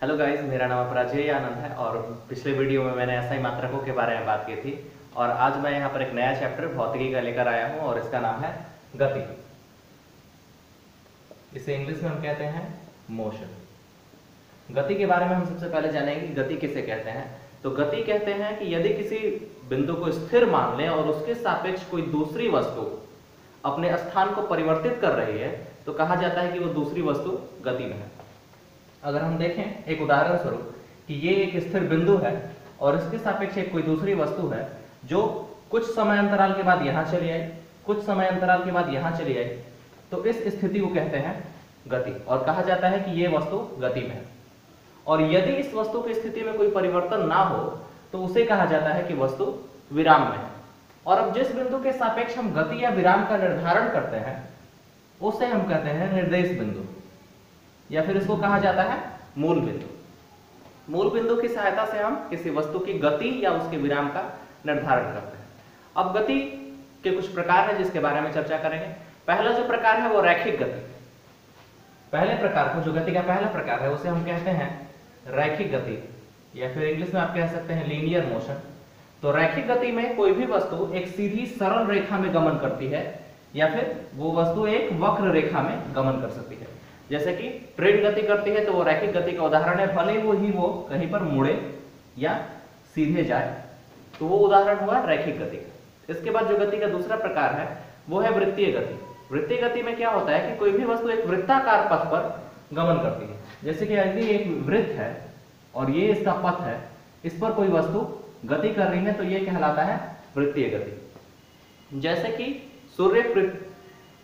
Hello guys, मेरा नाम अपराजय आनंद है और पिछले वीडियो में मैंने एसआई मात्रकों के बारे में बात की थी। और आज मैं यहाँ पर एक नया चैप्टर भौतिकी का लेकर आया हूँ और इसका नाम है गति। इसे इंग्लिश में हम कहते हैं मोशन। गति के बारे में हम सबसे पहले जानेंगे कि गति किसे कहते हैं। तो गति कहते हैं कि यदि किसी बिंदु को स्थिर मान लें और उसके सापेक्ष कोई दूसरी वस्तु अपने स्थान को परिवर्तित कर रही है तो कहा जाता है कि वो दूसरी वस्तु गति में है। अगर हम देखें एक उदाहरण स्वरूप कि ये एक स्थिर बिंदु है और इसके सापेक्ष एक कोई दूसरी वस्तु है जो कुछ समय अंतराल के बाद यहां चली आई, कुछ समय अंतराल के बाद यहां चली आई, तो इस स्थिति को कहते हैं गति और कहा जाता है कि ये वस्तु गति में है। और यदि इस वस्तु की स्थिति में कोई परिवर्तन ना हो तो उसे कहा जाता है कि वस्तु विराम में है। और अब जिस बिंदु के सापेक्ष हम गति या विराम का निर्धारण करते हैं उसे हम कहते हैं निर्देश बिंदु, या फिर इसको कहा जाता है मूल बिंदु। मूल बिंदु की सहायता से हम किसी वस्तु की गति या उसके विराम का निर्धारण करते हैं। अब गति के कुछ प्रकार हैं जिसके बारे में चर्चा करेंगे। पहला जो प्रकार है वो रैखिक गति। पहले प्रकार को, जो गति का पहला प्रकार है, उसे हम कहते हैं रैखिक गति, या फिर इंग्लिश में आप कह सकते हैं लीनियर मोशन। तो रैखिक गति में कोई भी वस्तु एक सीधी सरल रेखा में गमन करती है या फिर वो वस्तु एक वक्र रेखा में गमन कर सकती है। जैसे कि ट्रेन गति करती है तो वो रैखिक गति का उदाहरण है, भले वो कहीं पर मुड़े या सीधे जाए, तो वो उदाहरण हुआ रैखिक गति का। इसके बाद जो गति का दूसरा प्रकार है वो है वृत्तीय गति। वृत्तीय गति में क्या होता है कि कोई भी वस्तु एक वृत्ताकार पथ पर गमन करती है। जैसे कि यदि एक वृत्त है और ये इसका पथ है, इस पर कोई वस्तु गति कर रही है तो ये कहलाता है वृत्तीय गति। जैसे कि सूर्य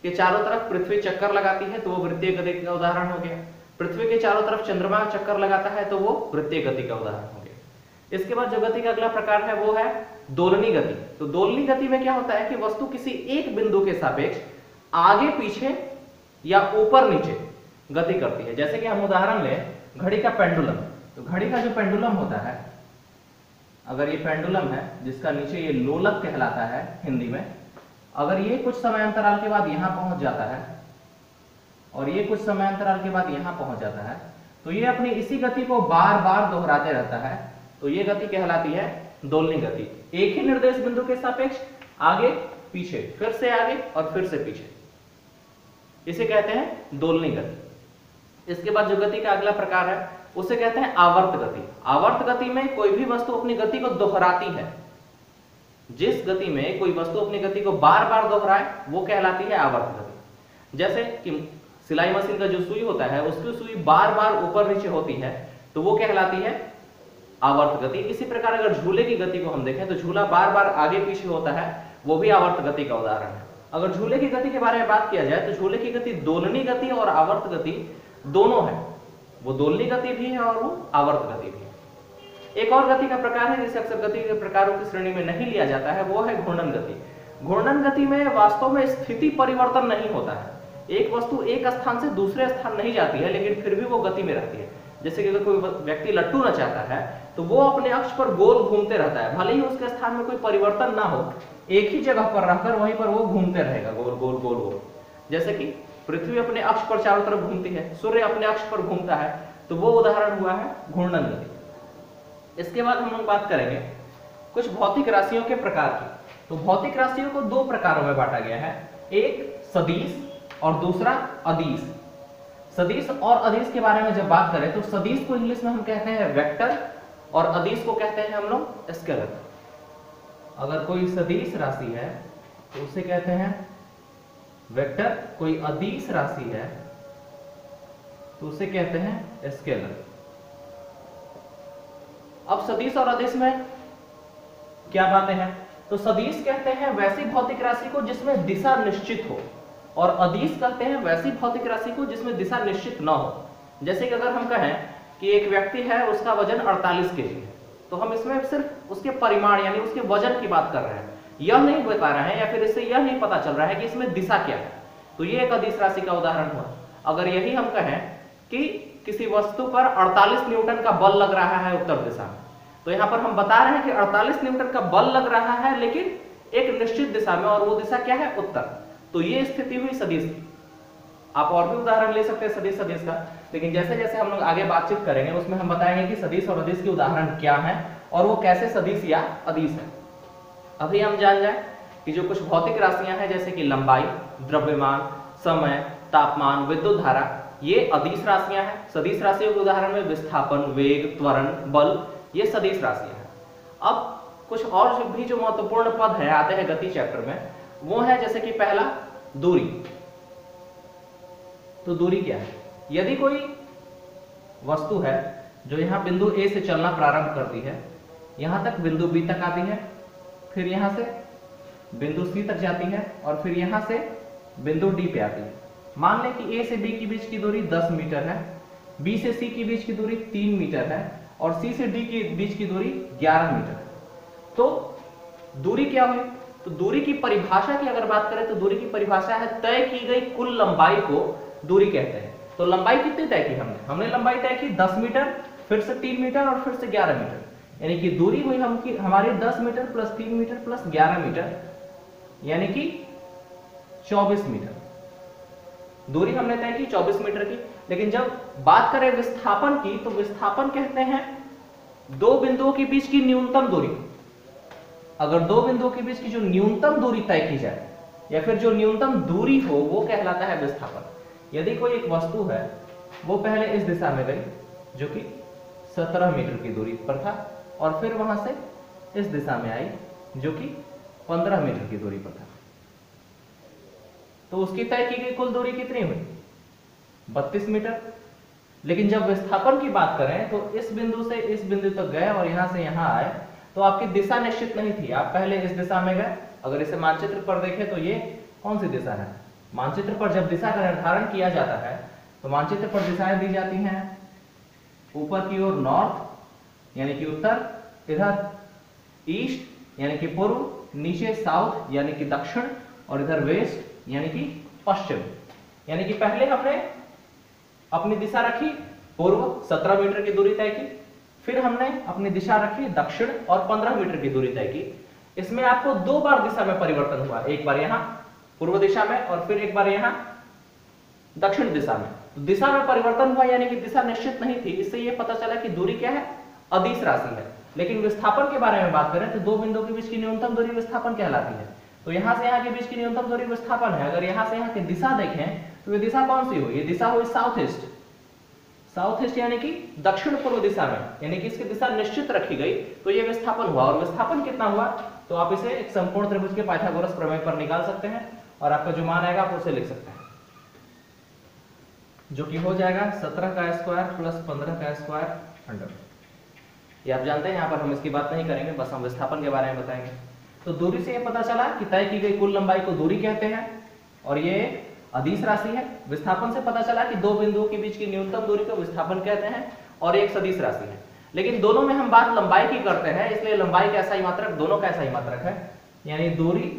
के चारों तरफ पृथ्वी चक्कर लगाती है तो वो वृत्तीय गति का उदाहरण हो गया। पृथ्वी के चारों तरफ चंद्रमा चक्कर लगाता है तो वो वृत्तीय गति का उदाहरण हो गया। इसके बाद जो गति का अगला प्रकार है वो है दोलनी गति। तो दोलनी गति में क्या होता है कि वस्तु किसी एक बिंदु के सापेक्ष आगे पीछे या ऊपर नीचे गति करती है। जैसे कि हम उदाहरण लें घड़ी का पेंडुलम। तो घड़ी का जो पेंडुलम होता है, अगर ये पेंडुलम है जिसका नीचे ये लोलक कहलाता है हिंदी में, अगर ये कुछ समय अंतराल के बाद यहां पहुंच जाता है और ये कुछ समय अंतराल के बाद यहां पहुंच जाता है तो ये अपनी इसी गति को बार बार दोहराते रहता है, तो ये गति कहलाती है दोलनी गति। एक ही निर्देश बिंदु के सापेक्ष आगे पीछे, फिर से आगे और फिर से पीछे, इसे कहते हैं दोलनी गति। इसके बाद जो गति का अगला प्रकार है उसे कहते हैं आवर्त गति। आवर्त गति में कोई भी वस्तु अपनी गति को दोहराती है। जिस गति में कोई वस्तु अपनी गति को बार बार दोहराए वो कहलाती है आवर्त गति। जैसे कि सिलाई मशीन का जो सुई होता है उसकी सुई बार बार ऊपर नीचे होती है तो वो कहलाती है आवर्त गति। इसी प्रकार अगर झूले की गति को हम देखें तो झूला बार बार आगे पीछे होता है, वो भी आवर्त गति का उदाहरण है। अगर झूले की गति के बारे में बात किया जाए तो झूले की गति दोलनी गति और आवर्त गति दोनों है। वो दोलनी गति भी है और वो आवर्त गति भी है। एक और गति का प्रकार है जिसे अक्सर गति के प्रकारों की श्रेणी में नहीं लिया जाता है, वो है घूर्णन गति। घूर्णन गति में वास्तव में स्थिति परिवर्तन नहीं होता है। एक वस्तु एक स्थान से दूसरे स्थान नहीं जाती है लेकिन फिर भी वो गति में रहती है। जैसे कि अगर कोई व्यक्ति लट्टू नचाता है तो वो अपने अक्ष पर गोल घूमते रहता है, भले ही उसके स्थान में कोई परिवर्तन ना हो, एक ही जगह पर रहकर वहीं पर वो घूमते रहेगा गोल गोल गोल गोल। जैसे कि पृथ्वी अपने अक्ष पर चारों तरफ घूमती है, सूर्य अपने अक्ष पर घूमता है, तो वो उदाहरण हुआ है घूर्णन गति। इसके बाद हम लोग बात करेंगे कुछ भौतिक राशियों के प्रकार की। तो भौतिक राशियों को दो प्रकारों में बांटा गया है, एक सदिश और दूसरा अदिश। सदिश और अदिश के बारे में जब बात करें तो सदिश को इंग्लिश में हम कहते हैं वेक्टर और अदिश को कहते हैं हम लोग स्केलर। अगर कोई सदिश राशि है तो उसे कहते हैं वेक्टर, कोई अदिश राशि है तो उसे कहते हैं स्केलर। अब सदिश और अदिश में क्या बातें हैं? तो सदिश कहते हैं वैसी भौतिक राशि को जिसमें दिशा निश्चित हो और अदिश कहते हैं वैसी भौतिक राशि को जिसमें दिशा निश्चित न हो। जैसे कि अगर हम कहें कि एक व्यक्ति है, उसका वजन 48 kg है, तो हम इसमें सिर्फ उसके परिमाण यानी उसके वजन की बात कर रहे हैं, यह नहीं बता रहे हैं या फिर इससे यह नहीं पता चल रहा है कि इसमें दिशा क्या है, तो ये एक अदिश राशि का उदाहरण हुआ। अगर यही हम कहें कि किसी वस्तु पर 48 न्यूटन का बल लग रहा है उत्तर दिशा में, तो यहां पर हम बता रहे हैं कि 48 न्यूटन का बल लग रहा है लेकिन एक निश्चित दिशा में, और वो दिशा क्या है? उत्तर। तो ये स्थिति हुई सदिश की। आप और भी उदाहरण ले सकते हैं सदिश का। लेकिन जैसे जैसे हम लोग आगे बातचीत करेंगे उसमें हम बताएंगे कि सदिश और अदिश के उदाहरण क्या हैं और वो कैसे सदिश या अदिश है। अभी हम जान जाए कि जो कुछ भौतिक राशियां हैं जैसे कि लंबाई, द्रव्यमान, समय, तापमान, विद्युत धारा, ये अदिश राशियां हैं। सदिश राशियों के उदाहरण में विस्थापन, वेग, त्वरण, बल, ये सदिश राशियां हैं। अब कुछ और भी जो महत्वपूर्ण पद है आते हैं गति चैप्टर में, वो है जैसे कि पहला दूरी। तो दूरी क्या है? यदि कोई वस्तु है जो यहां बिंदु ए से चलना प्रारंभ करती है, यहां तक बिंदु बी तक आती है, फिर यहां से बिंदु सी तक जाती है और फिर यहां से बिंदु डी पे आती है। मान लें कि ए से बी के बीच की दूरी 10 मीटर है, बी से सी के बीच की दूरी 3 मीटर है और सी से डी के बीच की दूरी 11 मीटर है। तो दूरी क्या हुई? तो दूरी की परिभाषा की अगर बात करें तो दूरी की परिभाषा है तय की गई कुल लंबाई को दूरी कहते हैं। तो लंबाई कितनी तय की हमने लंबाई तय की 10 मीटर, फिर से 3 मीटर और फिर से 11 मीटर, यानी कि दूरी हुई हमारी 10 metre plus 3 metre plus 11 metre, यानी कि 24 मीटर दूरी हमने तय की 24 मीटर की। लेकिन जब बात करें विस्थापन की, तो विस्थापन कहते हैं दो बिंदुओं के बीच की न्यूनतम दूरी। अगर दो बिंदुओं के बीच की जो न्यूनतम दूरी तय की जाए या फिर जो न्यूनतम दूरी हो, वो कहलाता है विस्थापन। यदि कोई एक वस्तु है वो पहले इस दिशा में गई जो कि 17 मीटर की दूरी पर था और फिर वहां से इस दिशा में आई जो कि 15 मीटर की दूरी पर था, तो उसकी तय की गई कुल दूरी कितनी हुई? 32 मीटर। लेकिन जब विस्थापन की बात करें तो इस बिंदु से इस बिंदु तक गए और यहां से यहां आए, तो आपकी दिशा निश्चित नहीं थी। आप पहले इस दिशा में गए, अगर इसे मानचित्र पर देखें तो ये कौन सी दिशा है? मानचित्र पर जब दिशा का निर्धारण किया जाता है तो मानचित्र पर दिशाएं दी जाती हैं ऊपर की ओर नॉर्थ यानी कि उत्तर, इधर ईस्ट यानी कि पूर्व, नीचे साउथ यानी कि दक्षिण और इधर वेस्ट यानी कि पश्चिम। यानी कि पहले हमने अपनी दिशा रखी पूर्व, 17 मीटर की दूरी तय की, फिर हमने अपनी दिशा रखी दक्षिण और 15 मीटर की दूरी तय की। इसमें आपको दो बार दिशा में परिवर्तन हुआ, एक बार यहां पूर्व दिशा में और फिर एक बार यहां दक्षिण दिशा में। तो दिशा में परिवर्तन हुआ यानी कि दिशा निश्चित नहीं थी। इससे यह पता चला कि दूरी क्या है? अदिश राशि है। लेकिन विस्थापन के बारे में बात करें तो दो बिंदुओं के बीच की न्यूनतम दूरी विस्थापन कहलाती है। तो यहां से यहां के बीच की न्यूनतम दूरी विस्थापन है। अगर यहां से यहां की दिशा देखें तो ये दिशा कौन सी हुई? ये दिशा हुई साउथ ईस्ट। साउथ ईस्ट यानी कि दक्षिण पूर्व दिशा में, यानी कि इसकी दिशा निश्चित रखी गई, तो ये विस्थापन हुआ। और विस्थापन कितना हुआ तो आप इसे एक संपूर्ण त्रिभुज के पाइथागोरस प्रमेय पर निकाल सकते हैं और आपका जो मान आएगा आप उसे लिख सकते हैं, जो कि हो जाएगा 17 का स्क्वायर प्लस 15 का स्क्वायर अंडर। ये आप जानते हैं, यहां पर हम इसकी बात नहीं करेंगे, बस हम विस्थापन के बारे में बताएंगे। तो दूरी से ये पता चला कि तय की गई कुल लंबाई को दूरी कहते हैं और ये अदिश राशि है। विस्थापन से पता चला कि दो बिंदुओं के बीच की न्यूनतम दूरी को विस्थापन कहते हैं और एक सदिश राशि है। लेकिन दोनों में हम बात लंबाई की करते हैं, इसलिए लंबाई का ऐसा ही मात्रक, दोनों का ऐसा ही मात्रक है, यानी दूरी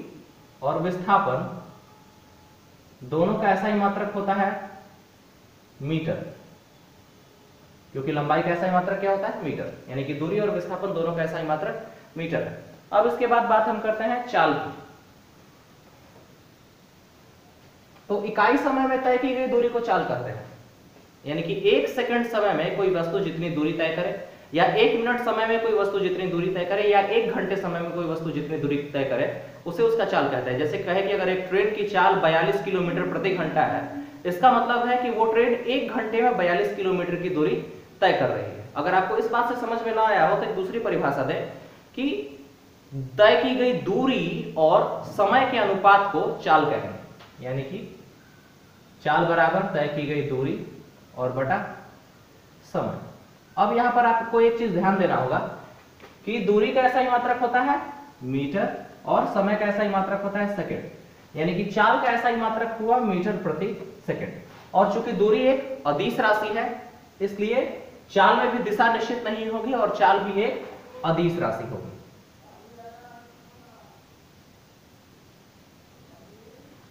और विस्थापन दोनों का ऐसा ही मात्रक होता है मीटर, क्योंकि लंबाई का ऐसा ही मात्रक क्या होता है? मीटर। यानी कि दूरी और विस्थापन दोनों का ऐसा ही मात्रक मीटर है। अब इसके बाद बात हम करते हैं चाल की। तो इकाई समय में तय की गई दूरी को चाल कहते हैं। यानी कि 1 सेकंड समय में कोई वस्तु जितनी दूरी तय करे, या 1 मिनट समय में कोई वस्तु जितनी दूरी तय करे, या 1 घंटे समय में कोई वस्तु जितनी दूरी तय करे, उसे उसका चाल कहते हैं। जैसे कहे कि अगर एक ट्रेन की चाल 42 किलोमीटर प्रति घंटा है, इसका मतलब है कि वो ट्रेन 1 घंटे में 42 किलोमीटर की दूरी तय कर रही है। अगर आपको इस बात से समझ में ना आया हो तो एक दूसरी परिभाषा दे कि तय की गई दूरी और समय के अनुपात को चाल कहेंगे। यानी कि चाल बराबर तय की गई दूरी और बटा समय। अब यहां पर आपको एक चीज ध्यान देना होगा कि दूरी का ऐसा ही मात्रक होता है मीटर और समय का ऐसा ही मात्रक होता है सेकंड। यानी कि चाल का ऐसा ही मात्रक हुआ मीटर प्रति सेकंड। और चूंकि दूरी एक अदिश राशि है, इसलिए चाल में भी दिशा निश्चित नहीं होगी और चाल भी एक अदिश राशि होगी।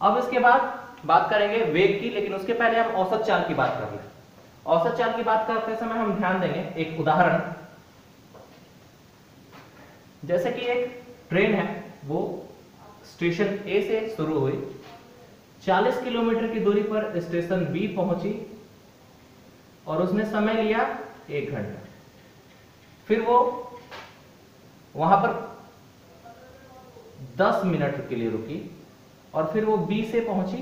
अब इसके बाद बात करेंगे वेग की, लेकिन उसके पहले हम औसत चाल की बात कर लें। औसत चाल की बात करते समय हम ध्यान देंगे एक उदाहरण। जैसे कि एक ट्रेन है, वो स्टेशन ए से शुरू हुई, 40 किलोमीटर की दूरी पर स्टेशन बी पहुंची, और उसने समय लिया 1 घंटा। फिर वो वहां पर 10 मिनट के लिए रुकी और फिर वो बी से पहुंची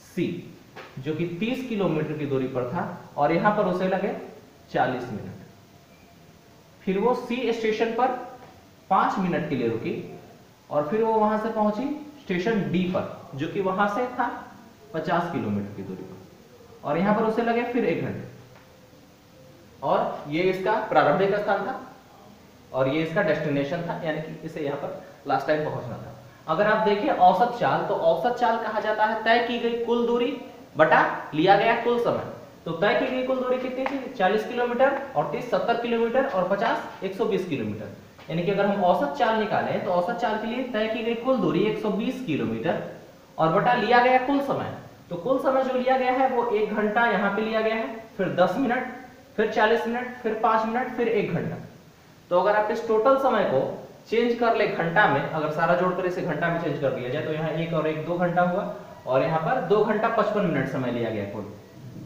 सी, जो कि 30 किलोमीटर की दूरी पर था, और यहां पर उसे लगे 40 मिनट। फिर वो सी स्टेशन पर 5 मिनट के लिए रुकी और फिर वो वहां से पहुंची स्टेशन डी पर, जो कि वहां से था 50 किलोमीटर की दूरी पर, और यहां पर उसे लगे फिर 1 घंटे। और ये इसका प्रारंभिक स्थान था और ये इसका डेस्टिनेशन था, यानी कि इसे यहां पर लास्ट टाइम पहुंचना था। अगर आप देखिए औसत चाल, तो औसत चाल कहा जाता है तय की गई कुल दूरी बटा लिया गया कुल समय। तो तय की गई कुल दूरी कितनी थी? 40 किलोमीटर, और 30 70 किलोमीटर, और 50 120 किलोमीटर। यानी कि अगर हम औसत चाल निकालें तो औसत चाल के लिए तय की गई कुल दूरी 120 किलोमीटर और बटा लिया गया कुल समय। तो कुल समय जो लिया गया है वो 1 घंटा यहाँ पे लिया गया है, फिर 10 मिनट, फिर 40 मिनट, फिर 5 मिनट, फिर 1 घंटा। तो अगर आप इस टोटल समय को चेंज कर ले घंटा में, अगर सारा जोड़कर इसे घंटा में चेंज कर दिया जाए, तो यहाँ 1 और 1 2 घंटा हुआ, और यहाँ पर 2 घंटा 55 मिनट समय लिया गया कुल।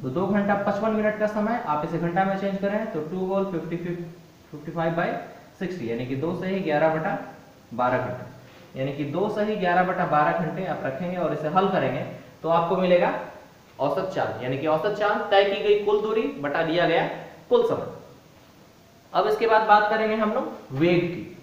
तो 2 घंटा 55 मिनट का समय आप इसे घंटा में चेंज करें तो 2 होल 55/60, यानी कि 2 सही 11/12 घंटे, यानी कि 2 सही 11/12 घंटे आप रखेंगे और इसे हल करेंगे तो आपको मिलेगा औसत चाल, यानी कि औसत चाल तय की गई कुल दूरी बटा लिया गया कुल समय। अब इसके बाद बात करेंगे हम लोग वेग की।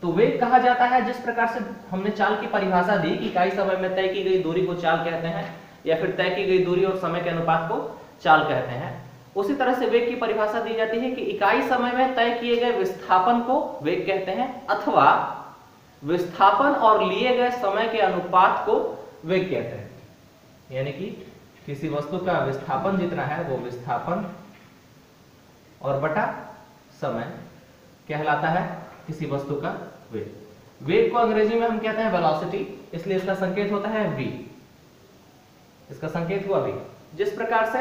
तो वेग कहा जाता है, जिस प्रकार से हमने चाल की परिभाषा दी कि इकाई समय में तय की गई दूरी को चाल कहते हैं, या फिर तय की गई दूरी और समय के अनुपात को चाल कहते हैं, उसी तरह से वेग की परिभाषा दी जाती है कि इकाई समय में तय किए गए विस्थापन को वेग कहते हैं, अथवा विस्थापन और लिए गए समय के अनुपात को वेग कहते हैं। यानी कि किसी वस्तु का विस्थापन जितना है वो विस्थापन और बटा समय कहलाता है किसी वस्तु का वेग। वेग को अंग्रेजी में हम कहते हैं वेलोसिटी, इसलिए इसका संकेत होता है v, इसका संकेत हुआ v। जिस प्रकार से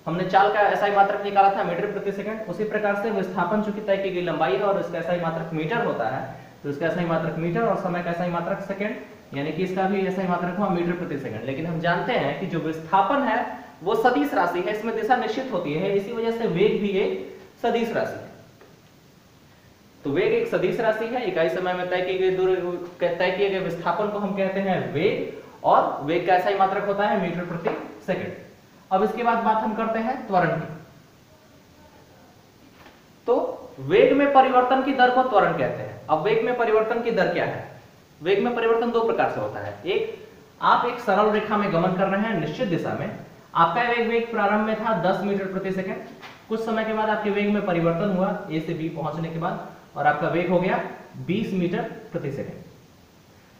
हमने चाल का SI मात्रक निकाला था मीटर प्रति सेकंड, उसी प्रकार से विस्थापन चूंकि तय की गई लंबाई है और इसका SI मात्रक मीटर होता है, तो इसका SI मात्रक मीटर और समय का SI मात्रक सेकंड, यानी कि इसका भी SI मात्रक हुआ मीटर प्रति सेकंड। लेकिन हम जानते हैं कि जो विस्थापन है वो सदिश राशि है, इसमें दिशा निश्चित होती है, इसी वजह से वेग भी एक सदिश राशि है। तो वेग एक सदिश राशि है, इकाई समय में तय की गई दूरी, तय किए गए विस्थापन को हम कहते हैं वेग, और वेग का SI मात्रक होता है मीटर प्रति सेकंड। अब इसके बाद बात हम करते हैं त्वरण की। तो वेग में परिवर्तन की दर को त्वरण कहते हैं। अब वेग में परिवर्तन की दर क्या है? वेग में परिवर्तन 2 प्रकार से होता है। एक, आप एक सरल रेखा में गमन कर रहे हैं निश्चित दिशा में, आपका वेग प्रारंभ में था 10 मीटर प्रति सेकंड, कुछ समय के बाद आपके वेग में परिवर्तन हुआ A से B पहुंचने के बाद, और आपका वेग हो गया 20 मीटर प्रति सेकंड।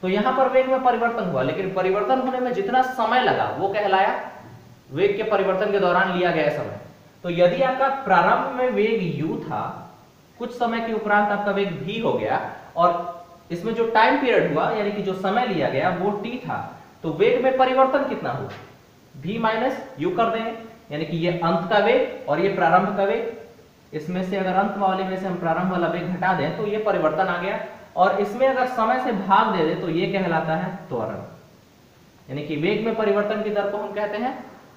तो यहां पर वेग में परिवर्तन हुआ, लेकिन परिवर्तन होने में जितना समय लगा वो कहलाया वेग के परिवर्तन के दौरान लिया गया समय। तो यदि आपका प्रारंभ में वेग u था, कुछ समय के उपरांत आपका वेग v हो गया, और इसमें जो टाइम पीरियड हुआ यानी कि जो समय लिया गया वो t था, तो वेग में परिवर्तन कितना हुआ? v माइनस u कर देंगे, यानी कि ये अंत का वेग और ये प्रारंभ का वेग, इसमें से अगर अंत वाले में से हम प्रारंभ वाला वेग घटा दें तो ये परिवर्तन आ गया, और इसमें अगर समय से भाग दे दे तो ये कहलाता है त्वरण। यानी कि वेग में परिवर्तन की दर को हम कहते हैं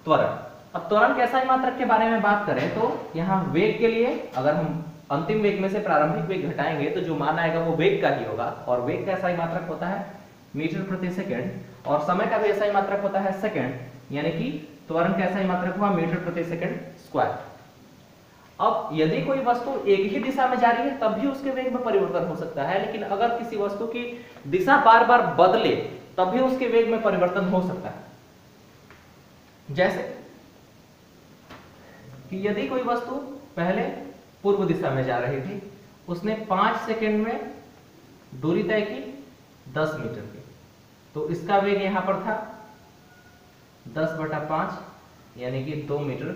त्वरण। अब त्वरण के SI मात्रक के बारे में बात करें तो यहाँ वेग के लिए अगर हम अंतिम वेग में से प्रारंभिक वेग घटाएंगे तो जो मान आएगा वो वेग का ही होगा, और वेग का SI मात्रक होता है मीटर प्रति सेकंड, और समय का भी SI मात्रक होता है सेकंड, यानी कि त्वरण का SI मात्रक हुआ मीटर प्रति सेकंड स्क्वायर। अब यदि कोई वस्तु एक ही दिशा में जा रही है तब भी उसके वेग में परिवर्तन हो सकता है, लेकिन अगर किसी वस्तु की दिशा बार बार बदले तब भी उसके वेग में परिवर्तन हो सकता है। जैसे कि यदि कोई वस्तु पहले पूर्व दिशा में जा रही थी, उसने 5 सेकंड में दूरी तय की 10 मीटर की, तो इसका वेग यहां पर था 10/5 यानी कि 2 मीटर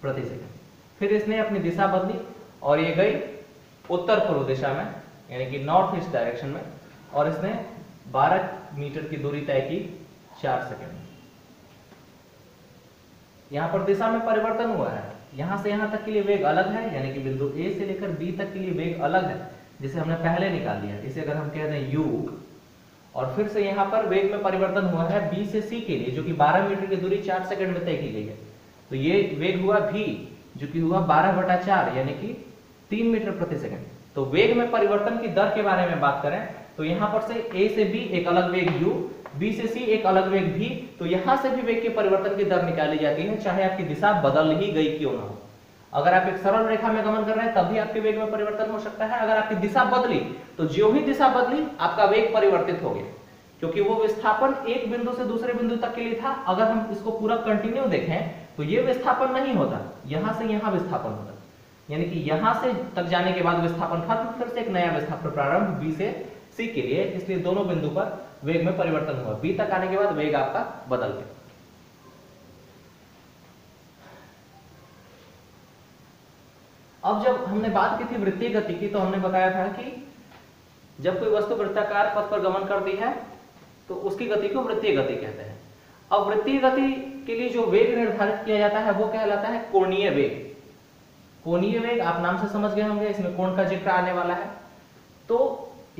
प्रति सेकंड। फिर इसने अपनी दिशा बदली और ये गई उत्तर पूर्व दिशा में यानी कि नॉर्थ ईस्ट डायरेक्शन में, और इसने 12 मीटर की दूरी तय की 4 सेकंड में। यहां पर दिशा में परिवर्तन हुआ है, यहां से यहां तक के लिए वेग अलग है, यानी कि बिंदु A से लेकर B तक के लिए वेग अलग है, जिसे हमने पहले निकाल लिया। इसे अगर हम कह दें u, और फिर से यहां पर वेग में परिवर्तन हुआ है B से C के लिए, जो कि 12 मीटर की दूरी 4 सेकंड में तय की गई है। तो ये वेग हुआ v, जो कि हुआ 12/4 यानी कि 3 मीटर प्रति सेकंड। तो वेग में परिवर्तन की दर के बारे में बात करें तो यहां पर से a से b एक अलग वेग u, b से c एक अलग वेग v, तो यहां से भी वेग के परिवर्तन की दर निकाली जाती है, चाहे आपकी दिशा बदल ही गई क्यों ना हो। अगर आप एक सरल रेखा में गमन कर रहे हैं तब भी आपके वेग में परिवर्तन हो सकता है। अगर आपकी दिशा बदली तो ज्यों ही दिशा बदली आपका वेग परिवर्तित हो गया, क्योंकि वो विस्थापन एक बिंदु से दूसरे बिंदु तक के लिए था। अगर हम इसको पूरा कंटिन्यू देखें तो ये विस्थापन नहीं होता, यहां से यहां विस्थापन होता, यानी कि यहां से तक जाने के बाद विस्थापन खत्म, फिर से एक नया विस्थापन प्रारंभ b से c के लिए। इसलिए दोनों बिंदु पर वेग में परिवर्तन हुआ, b तक आने के बाद वेग आपका बदल गया। अब जब हमने बात की थी वृत्तीय गति की, तो हमने बताया था कि जब कोई वस्तु वृत्ताकार पथ पर गमन करती है तो उसकी गति को वृत्तीय गति कहते हैं। अब वृत्तीय गति के लिए जो वेग निर्धारित किया जाता है वो कहलाता है कोणीय वेग। कोणीय वेग आप नाम से समझ गए होंगे, इसमें कोण का जिक्र आने वाला है। तो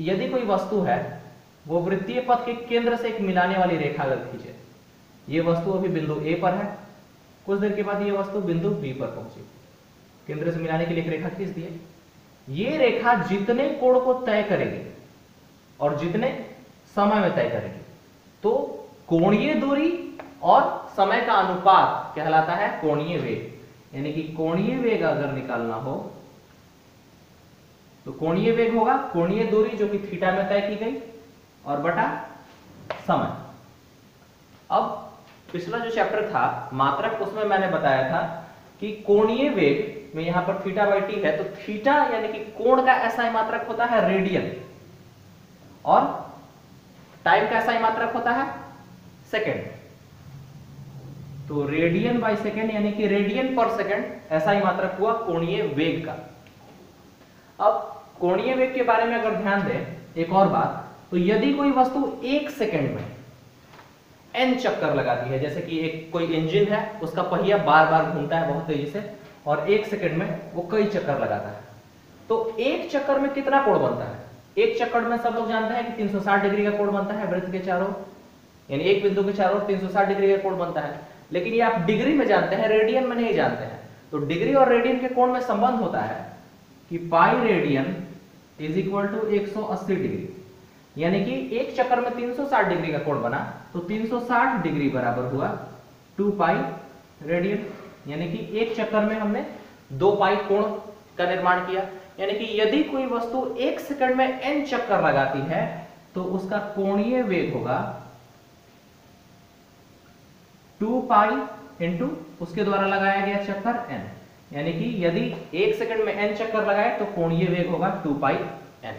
यदि कोई वस्तु है वो वृत्तीय पथ के केंद्र से एक मिलाने वाली रेखा अगर खींचे, ये वस्तु अभी बिंदु A पर है, कुछ देर के बाद ये वस्तु बिंदु B पर पहुंची, केंद्र से मिलाने के लिए एक रेखा खींच दी है। ये रेखा जितने कोण को तय करेगी और जितने समय में तय करेगी, तो कोणीय दूरी और समय का अनुपात कहलाता है कोणीय वेग। यानी कि कोणीय वेग अगर निकालना हो तो कोणीय वेग होगा कोणीय दूरी जो कि थीटा में तय की गई और बटा समय। अब पिछला जो चैप्टर था मात्रक, उसमें मैंने बताया था कि कोणीय वेग में यहां पर थीटा बाई टी है, तो थीटा यानी कि कोण का एसआई मात्रक होता है रेडियन और टाइम का एसआई मात्रक होता है सेकंड। तो रेडियन बाई सेकंड यानी कि रेडियन पर सेकंड एसआई मात्रक हुआ कोणीय वेग का। अब कोणीय वेग के बारे में अगर ध्यान दें एक और बात, तो यदि कोई वस्तु 1 सेकंड में n चक्कर लगाती है, जैसे कि एक कोई इंजन है उसका पहिया बार बार घूमता है बहुत तेजी से और 1 सेकंड में वो कई चक्कर लगाता है, तो एक चक्कर में कितना कोण बनता है? एक चक्कर में सब लोग जानते हैं कि 360 डिग्री का कोण बनता है वृत्त के चारों, यानी एक बिंदु के चारों 360 डिग्री का कोण बनता है। लेकिन ये आप डिग्री में जानते हैं, रेडियन में नहीं जानते हैं। तो डिग्री और रेडियन के कोण में संबंध होता है कि pi radian is equal to 180 degree, यानी कि एक चक्कर में 360 डिग्री का कोण बना, तो 360 डिग्री बराबर हुआ 2 पाई रेडियन, यानी कि एक चक्कर में हमने 2 पाई कोण का निर्माण किया। यानी कि यदि कोई वस्तु 1 सेकंड में n चक्कर लगाती है तो उसका कोणीय वेग होगा 2 पाई इंटू उसके द्वारा लगाया गया चक्कर n, यानी कि यदि 1 सेकंड में n चक्कर लगाए तो कोणीय वेग होगा 2 पाई n।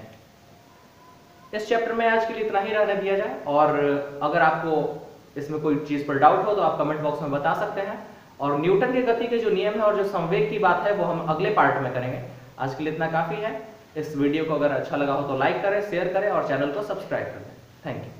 इस चैप्टर में आज के लिए इतना ही रहने दिया जाए, और अगर आपको इसमें कोई चीज पर डाउट हो तो आप कमेंट बॉक्स में बता सकते हैं। और न्यूटन के गति के जो नियम है और जो संवेग की बात है वो हम अगले पार्ट में करेंगे। आज के लिए इतना काफी है। इस वीडियो को अगर अच्छा लगा हो तो लाइक करें, शेयर करें और चैनल को सब्सक्राइब कर दें। Thank you.